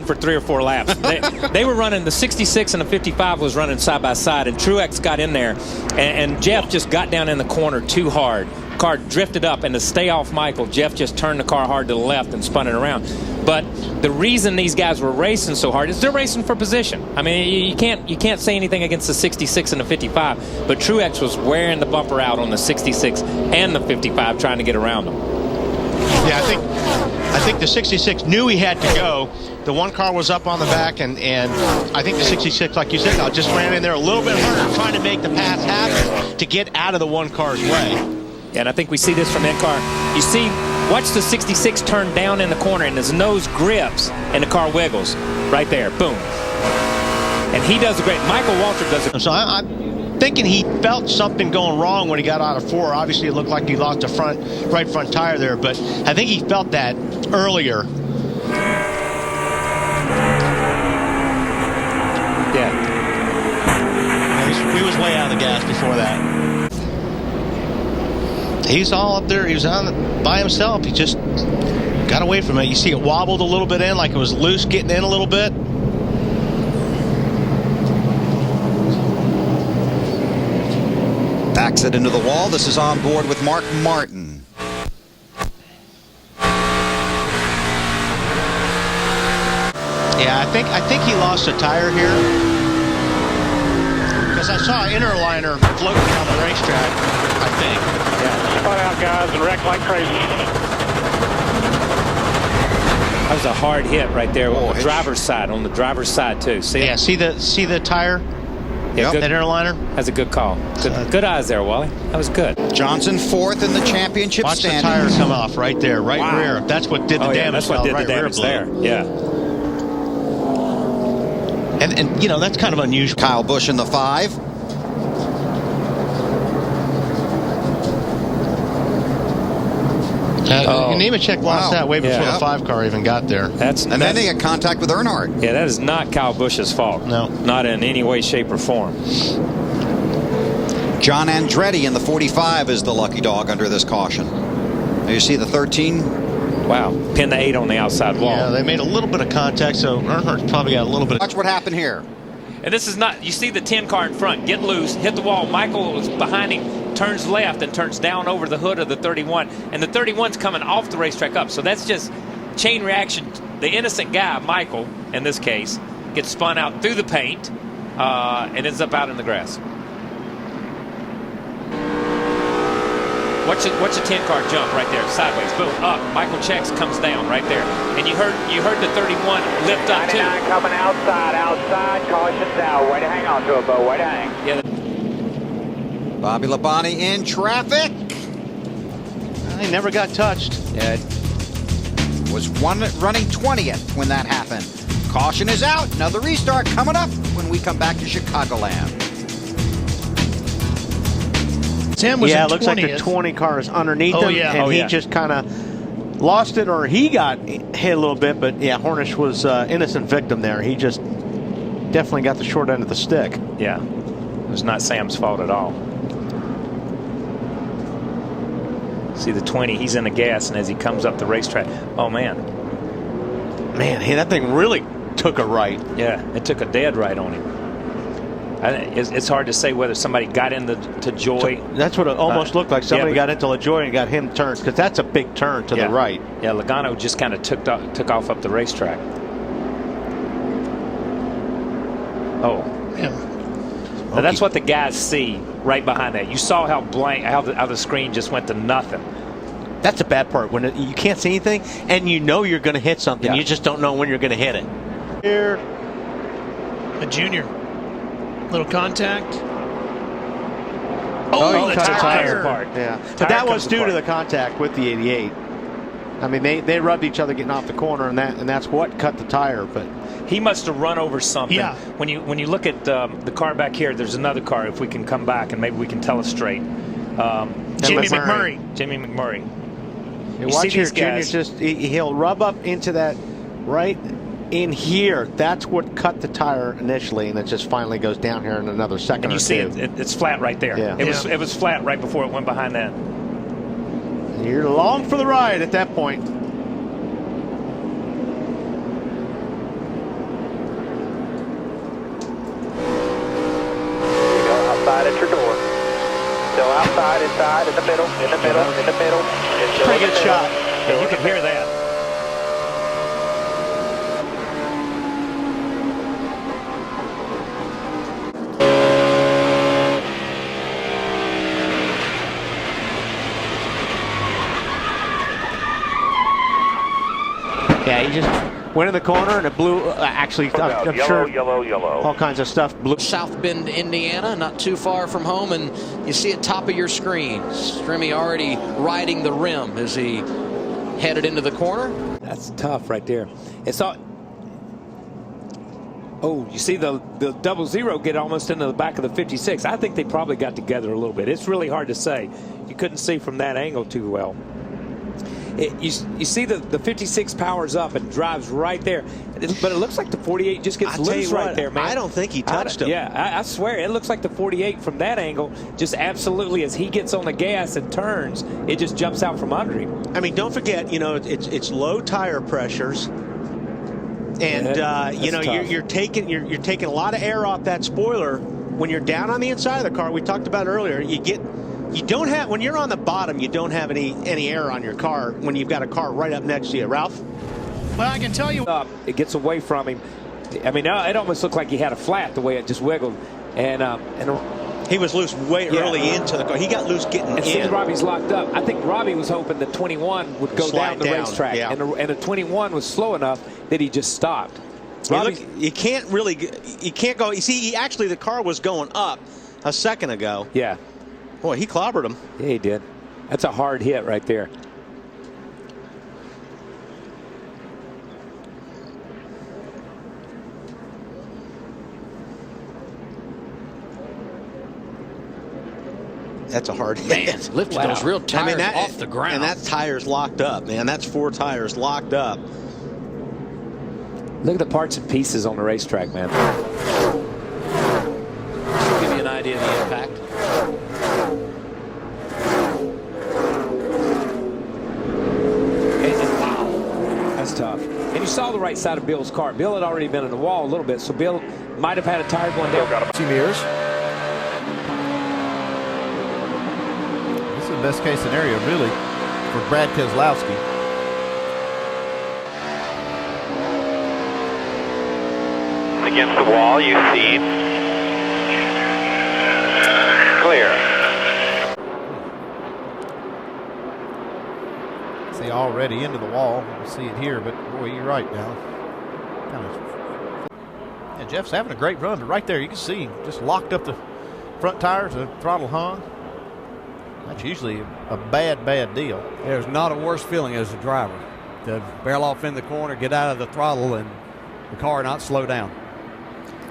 for 3 or 4 laps. They were running, the 66 and the 55 was running side by side, and Truex got in there, and Jeff just got down in the corner too hard. Car drifted up, and to stay off Michael, Jeff just turned the car hard to the left and spun it around. But the reason these guys were racing so hard is they're racing for position. I mean, you can't say anything against the 66 and the 55, but Truex was wearing the bumper out on the 66 and the 55 trying to get around them. Yeah, I think the 66 knew he had to go. The one car was up on the back, and I think the 66, like you said, just ran in there a little bit harder, trying to make the pass happen to get out of the one car's way. And I think we see this from NASCAR. You see, watch the 66 turn down in the corner, and his nose grips, and the car wiggles right there. Boom. And he does a great. Michael Walter does it. So I'm thinking he felt something going wrong when he got out of 4. Obviously, it looked like he lost the right front tire there, but I think he felt that earlier. Yeah. He was way out of the gas before that. He's all up there. He was on by himself. He just got away from it. You see it wobbled a little bit in, like it was loose getting in a little bit. Backs it into the wall. This is on board with Mark Martin. Yeah, I think he lost a tire here. Because I saw an inner liner floating down the racetrack, I think. Yeah. Spot out, guys, and wreck like crazy. That was a hard hit right there on the driver's side, too. See it? Yeah, see the tire? Yeah, that inner liner? That's a good call. Good eyes there, Wally. That was good. Johnson 4th in the championship Watch standings. the tire come off right there, rear. That's what did the damage. That's what did the damage there. Yeah. And you know, that's kind of unusual. Kyle Busch in the 5. Nemechek lost that way before the 5 car even got there. And then they had contact with Earnhardt. Yeah, that is not Kyle Busch's fault. No. Not in any way, shape, or form. John Andretti in the 45 is the lucky dog under this caution. Now you see the 13. Wow. Pin the 8 on the outside wall. Yeah, they made a little bit of contact, so Earnhardt probably got a little bit. Watch what happened here. And this is not, you see the 10 car in front, get loose, hit the wall. Michael was behind him, turns left and turns down over the hood of the 31. And the 31's coming off the racetrack up. So that's just chain reaction. The innocent guy, Michael, in this case, gets spun out through the paint and ends up out in the grass. Watch the 10 car jump right there, sideways, boom, up. Michael checks, comes down right there, and you heard the 31 lift up too. 99 coming outside, caution's out. Way to hang on to it, Bo. Way to hang. Yeah. Bobby Labonte in traffic. He never got touched. Yeah, it was running 20th when that happened. Caution is out. Another restart coming up when we come back to Chicagoland. Sam was it in looks 20th. like the 20 car is underneath him, and he just kind of lost it, or he got hit a little bit. But yeah, Hornish was innocent victim there. He just definitely got the short end of the stick. Yeah, it was not Sam's fault at all. See the 20, he's in the gas, and as he comes up the racetrack, oh man, hey, that thing really took a right. Yeah, it took a dead right on him. It's hard to say whether somebody got into Joy. That's what it almost looked like. Somebody got into LaJoy and got him turned, because that's a big turn to the right. Yeah, Logano just kind of took off up the racetrack. Oh. Yeah. Now that's what the guys see right behind that. You saw how the screen just went to nothing. That's a bad part, when you can't see anything and you know you're going to hit something. You just don't know when you're going to hit it. Here, a junior. Little contact. Oh, the cut tire. Apart. Yeah, but that was due to the contact with the 88. I mean, they rubbed each other getting off the corner, and that's what cut the tire. But he must have run over something. Yeah. When you look at the car back here, there's another car. If we can come back and maybe we can tell us straight. Jimmy McMurray. Jimmy McMurray. You watch here, Junior. He'll rub up into that right in here. That's what cut the tire initially, and it just finally goes down here in another second. And you see it's flat right there. Yeah. It was flat right before it went behind that. You're along for the ride at that point. outside, in the middle, in the middle, in the middle. Pretty good shot. Yeah, you can hear that. Yeah, he just went in the corner and it blew. Actually, I'm sure Yellow. all kinds of stuff blew. South Bend, Indiana, not too far from home, and you see it top of your screen. Strimmy already riding the rim as he headed into the corner. That's tough right there. It's all. Oh, you see the 00 get almost into the back of the 56. I think they probably got together a little bit. It's really hard to say. You couldn't see from that angle too well. You see the 56 powers up and drives right there, but it looks like the 48 just gets loose right there, man. I don't think he touched him. Yeah, I swear it looks like the 48 from that angle just absolutely, as he gets on the gas and turns, it just jumps out from under him. I mean, don't forget, you know, it's low tire pressures, and you know, you're taking a lot of air off that spoiler when you're down on the inside of the car. We talked about earlier. You don't have, when you're on the bottom, you don't have any air on your car when you've got a car right up next to you. Ralph? Well, I can tell you. It gets away from him. I mean, it almost looked like he had a flat the way it just wiggled. And he was loose way early into the car. He got loose getting in. Robbie's locked up. I think Robbie was hoping the 21 would go down the racetrack. Yeah. And the 21 was slow enough that he just stopped. You can't go. You see, actually, the car was going up a second ago. Yeah. Boy, he clobbered him. Yeah, he did. That's a hard hit right there. That's a hard hit. Man, lifted those real tires off the ground. And that tire's locked up, man. That's 4 tires locked up. Look at the parts and pieces on the racetrack, man. Just give you an idea of the impact. Tough. And you saw the right side of Bill's car. Bill had already been in the wall a little bit, so Bill might have had a tire going down. 2 mirrors. This is the best case scenario, really, for Brad Keselowski. Against the wall, you see. Clear. See, already into the wall. You see it here, but boy, you're right now. Yeah, Jeff's having a great run, but right there you can see him just locked up the front tires, the throttle hung. That's usually a bad deal. There's not a worse feeling as a driver to barrel off in the corner, get out of the throttle, and the car not slow down.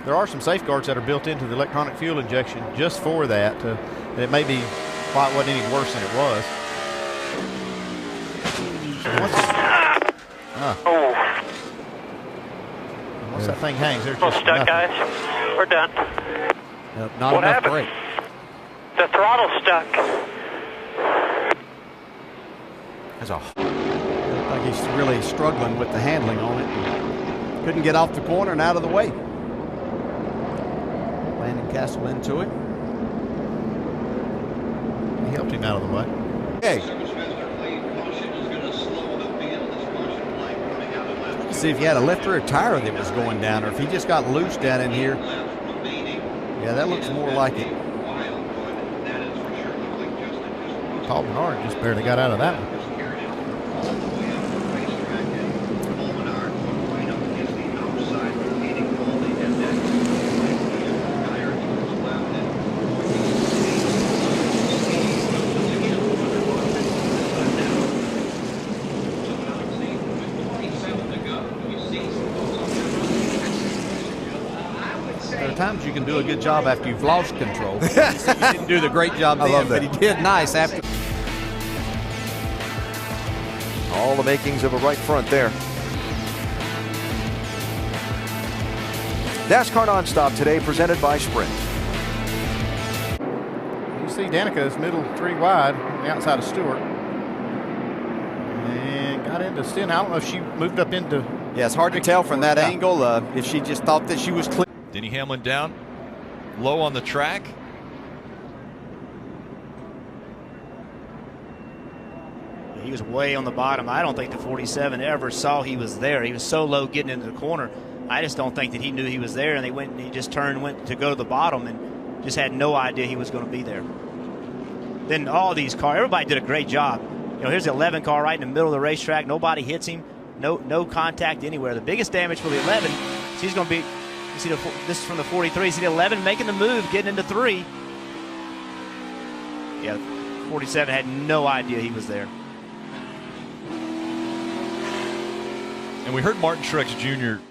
There are some safeguards that are built into the electronic fuel injection just for that. It may be quite wasn't any worse than it was. Once that thing hangs, there's just Stuck, nothing. guys. We're done. Not What enough happened? brake. The throttle's stuck. Looked like he's really struggling with the handling on it. Couldn't get off the corner and out of the way. Landon Castle into it. He helped him out of the way. Okay. See if he had a left rear tire that was going down, or if he just got loose down in here. Yeah, that looks more like it. Paul Bernard just barely got out of that one. Times you can do a good job after you've lost control. He didn't do the great job then, but he did nice after. All the makings of a right front there. NASCAR Nonstop today presented by Sprint. You see Danica's middle 3 wide on the outside of Stewart. And got into Sten. I don't know if she moved up into... Yeah, it's hard to tell from that angle if she just thought that she was clear. Denny Hamlin down low on the track. He was way on the bottom. I don't think the 47 ever saw he was there. He was so low getting into the corner. I just don't think that he knew he was there, and he just turned, went to go to the bottom, and just had no idea he was going to be there. Then all these cars, everybody did a great job. You know, here's the 11 car right in the middle of the racetrack. Nobody hits him. No contact anywhere. The biggest damage for the 11, she's going to be, you see this is from the 43. See the 11 making the move, getting into 3. Yeah, 47 had no idea he was there. And we heard Martin Truex Jr.,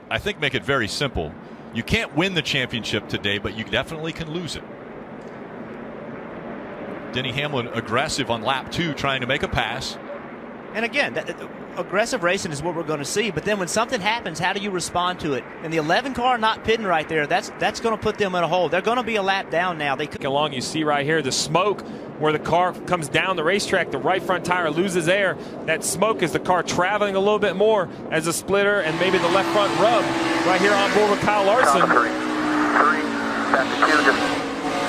I think, make it very simple. You can't win the championship today, but you definitely can lose it. Denny Hamlin aggressive on lap 2, trying to make a pass. And again, aggressive racing is what we're going to see. But then when something happens, how do you respond to it? And the 11 car not pitting right there, that's going to put them in a hole. They're going to be a lap down now. They could along. You see right here the smoke where the car comes down the racetrack. The right front tire loses air. That smoke is the car traveling a little bit more as a splitter, and maybe the left front rub right here on board with Kyle Larson.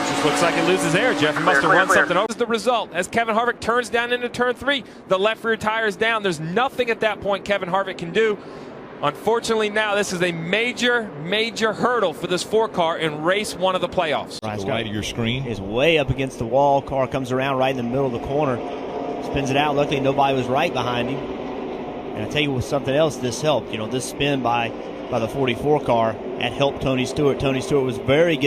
Just looks like it loses air, Jeff. He must have run something over. This is the result as Kevin Harvick turns down into turn 3. The left rear tire is down. There's nothing at that point Kevin Harvick can do. Unfortunately, now this is a major, major hurdle for this 4 car in race 1 of the playoffs. Right of your screen is way up against the wall. Car comes around right in the middle of the corner, spins it out. Luckily, nobody was right behind him. And I tell you, with something else, this helped. You know, this spin by the 44 car had helped Tony Stewart. Tony Stewart was very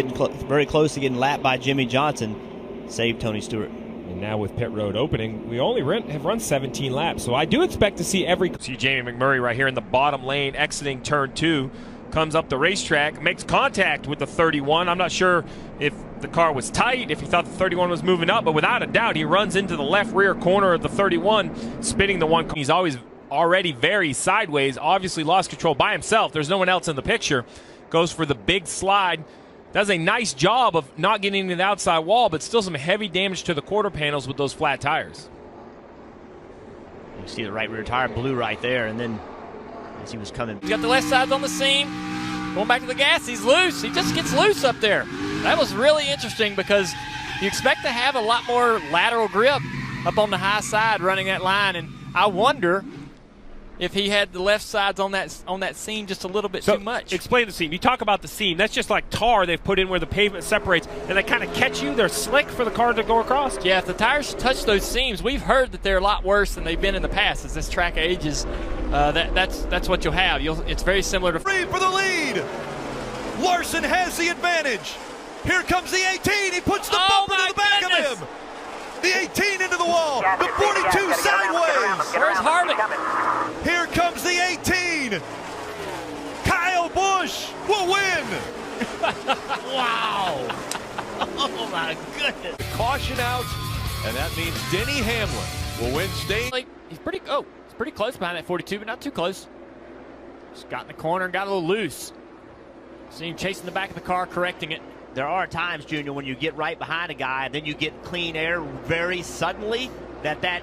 close to getting lapped by Jimmy Johnson. Saved Tony Stewart. And now with pit road opening, we only have run 17 laps. So I do expect to see See Jamie McMurray right here in the bottom lane exiting turn 2. Comes up the racetrack, makes contact with the 31. I'm not sure if the car was tight, if he thought the 31 was moving up, but without a doubt, he runs into the left rear corner of the 31, spinning the 1. He's already very sideways, obviously lost control by himself. There's no one else in the picture. Goes for the big slide. Does a nice job of not getting into the outside wall, but still some heavy damage to the quarter panels with those flat tires. You see the right rear tire blew right there, and then as he was coming. He's got the left side on the seam. Going back to the gas, he's loose. He just gets loose up there. That was really interesting because you expect to have a lot more lateral grip up on the high side running that line, and I wonder if he had the left sides on that seam just a little bit too much. Explain the seam. You talk about the seam. That's just like tar they've put in where the pavement separates, and they kind of catch you. They're slick for the car to go across. Yeah, if the tires touch those seams, we've heard that they're a lot worse than they've been in the past. As this track ages, that's what you'll have. It's very similar to... Free for the lead. Larson has the advantage. Here comes the 18. He puts the bumper to the back of him. The 18 into the wall. The 42 sideways. Where's Harvick? Here comes the 18. Kyle Busch will win. Wow. Oh, my goodness. Caution out, and that means Denny Hamlin will win stage. He's pretty close behind that 42, but not too close. Just got in the corner and got a little loose. See him chasing the back of the car, correcting it. There are times, Junior, when you get right behind a guy and then you get clean air very suddenly, that